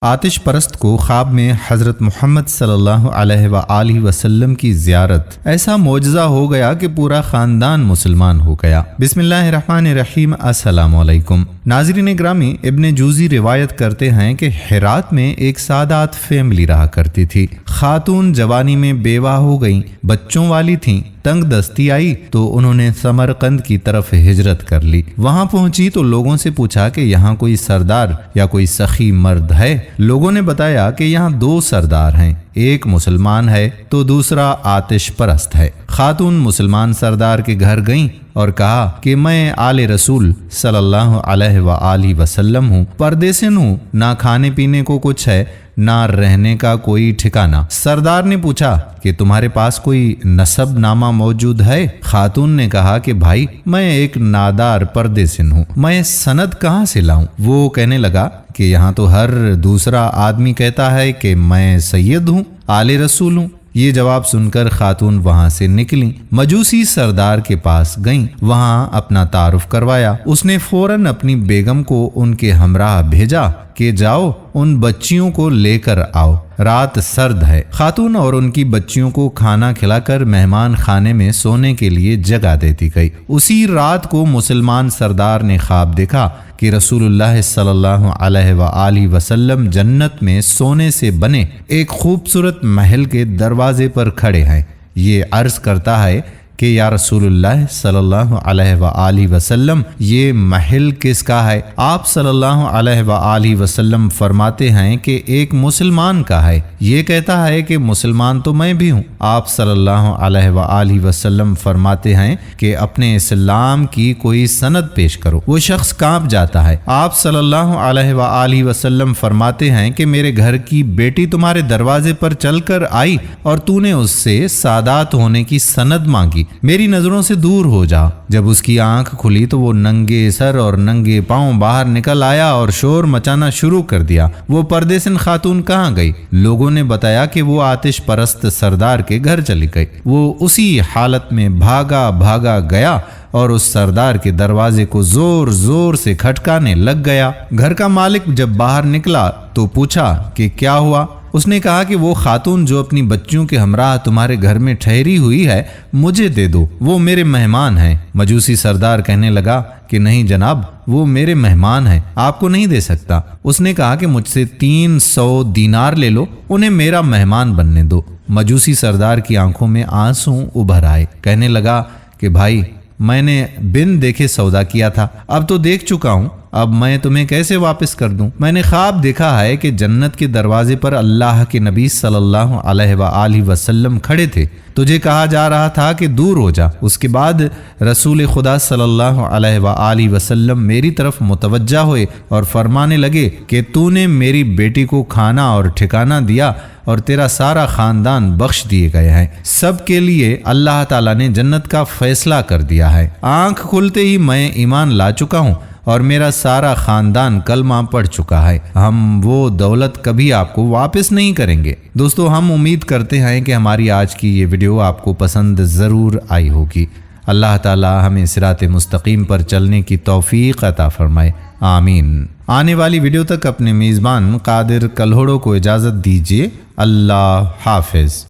آتش پرست کو خواب میں حضرت محمد صلی اللہ علیہ وآلہ وسلم کی زیارت، ایسا معجزہ ہو گیا کہ پورا خاندان مسلمان ہو گیا۔ بسم اللہ الرحمن الرحیم۔ السلام علیکم ناظرین گرامی، ابن جوزی روایت کرتے ہیں کہ ہرات میں ایک سادات فیملی رہا کرتی تھی۔ خاتون جوانی میں بیوہ ہو گئیں، بچوں والی تھیں۔ تنگ دستی آئی تو انہوں نے سمرقند کی طرف ہجرت کر لی۔ وہاں پہنچی تو لوگوں سے پوچھا کہ یہاں کوئی سردار یا کوئی سخی مرد ہے۔ لوگوں نے بتایا کہ یہاں دو سردار ہیں، ایک مسلمان ہے تو دوسرا آتش پرست ہے۔ خاتون مسلمان سردار کے گھر گئیں اور کہا کہ میں آل رسول صلی اللہ علیہ وآلہ وسلم ہوں، پردیسن ہوں، نہ کھانے پینے کو کچھ ہے نہ رہنے کا کوئی ٹھکانہ۔ سردار نے پوچھا کہ تمہارے پاس کوئی نسب نامہ موجود ہے؟ خاتون نے کہا کہ بھائی میں ایک نادار پردیسن ہوں، میں سند کہاں سے لاؤں؟ وہ کہنے لگا کہ یہاں تو ہر دوسرا آدمی کہتا ہے کہ میں سید ہوں، آل رسول ہوں۔ یہ جواب سن کر خاتون وہاں سے نکلیں، مجوسی سردار کے پاس گئیں، وہاں اپنا تعارف کروایا۔ اس نے فوراً اپنی بیگم کو ان کے ہمراہ بھیجا کہ جاؤ ان بچیوں کو لے کر آؤ، رات سرد ہے۔ خاتون اور ان کی بچیوں کو کھانا کھلا کر مہمان خانے میں سونے کے لیے جگہ دیتی گئی۔ اسی رات کو مسلمان سردار نے خواب دیکھا کہ رسول اللہ صلی اللہ علیہ وآلہ وسلم جنت میں سونے سے بنے ایک خوبصورت محل کے دروازے پر کھڑے ہیں۔ یہ عرض کرتا ہے کہ یا رسول اللہ صلی اللہ علیہ وآلہ وسلم، یہ محل کس کا ہے؟ آپ صلی اللہ علیہ وآلہ وسلم فرماتے ہیں کہ ایک مسلمان کا ہے۔ یہ کہتا ہے کہ مسلمان تو میں بھی ہوں۔ آپ صلی اللہ علیہ وآلہ وسلم فرماتے ہیں کہ اپنے اسلام کی کوئی سند پیش کرو۔ وہ شخص کانپ جاتا ہے۔ آپ صلی اللہ علیہ وآلہ وسلم فرماتے ہیں کہ میرے گھر کی بیٹی تمہارے دروازے پر چل کر آئی اور تو نے اس سے سادات ہونے کی سند مانگی، میری نظروں سے دور ہو جا۔ جب اس کی آنکھ کھلی تو وہ ننگے سر اور ننگے پاؤں باہر نکل آیا اور شور مچانا شروع کر دیا۔ وہ پردیسن خاتون کہاں گئی؟ لوگوں نے بتایا کہ وہ آتش پرست سردار کے گھر چلی گئی۔ وہ اسی حالت میں بھاگا گیا اور اس سردار کے دروازے کو زور زور سے کھٹکانے لگ گیا۔ گھر کا مالک جب باہر نکلا تو پوچھا کہ کیا ہوا؟ اس نے کہا کہ وہ خاتون جو اپنی بچیوں کے ہمراہ تمہارے گھر میں ٹھہری ہوئی ہے، مجھے دے دو، وہ میرے مہمان ہیں۔ مجوسی سردار کہنے لگا کہ نہیں جناب، وہ میرے مہمان ہیں، آپ کو نہیں دے سکتا۔ اس نے کہا کہ مجھ سے 300 دینار لے لو، انہیں میرا مہمان بننے دو۔ مجوسی سردار کی آنکھوں میں آنسو ابھر آئے، کہنے لگا کہ بھائی میں نے بن دیکھے سودا کیا تھا، اب تو دیکھ چکا ہوں، اب میں تمہیں کیسے واپس کر دوں؟ میں نے خواب دیکھا ہے کہ جنت کے دروازے پر اللہ کے نبی صلی اللہ علیہ وآلہ وسلم کھڑے تھے، تجھے کہا جا رہا تھا کہ دور ہو جا۔ اس کے بعد رسول خدا صلی اللہ علیہ وآلہ وسلم میری طرف متوجہ ہوئے اور فرمانے لگے کہ تو نے میری بیٹی کو کھانا اور ٹھکانہ دیا اور تیرا سارا خاندان بخش دیے گئے ہیں۔ سب کے لیے اللہ تعالیٰ نے جنت کا فیصلہ کر دیا ہے۔ آنکھ کھلتے ہی میں ایمان لا چکا ہوں اور میرا سارا خاندان کلمہ پڑھ چکا ہے۔ ہم وہ دولت کبھی آپ کو واپس نہیں کریں گے۔ دوستو، ہم امید کرتے ہیں کہ ہماری آج کی یہ ویڈیو آپ کو پسند ضرور آئی ہوگی۔ اللہ تعالی ہمیں صراط مستقیم پر چلنے کی توفیق عطا فرمائے، آمین۔ آنے والی ویڈیو تک اپنے میزبان قادر کلہوڑو کو اجازت دیجیے۔ اللہ حافظ۔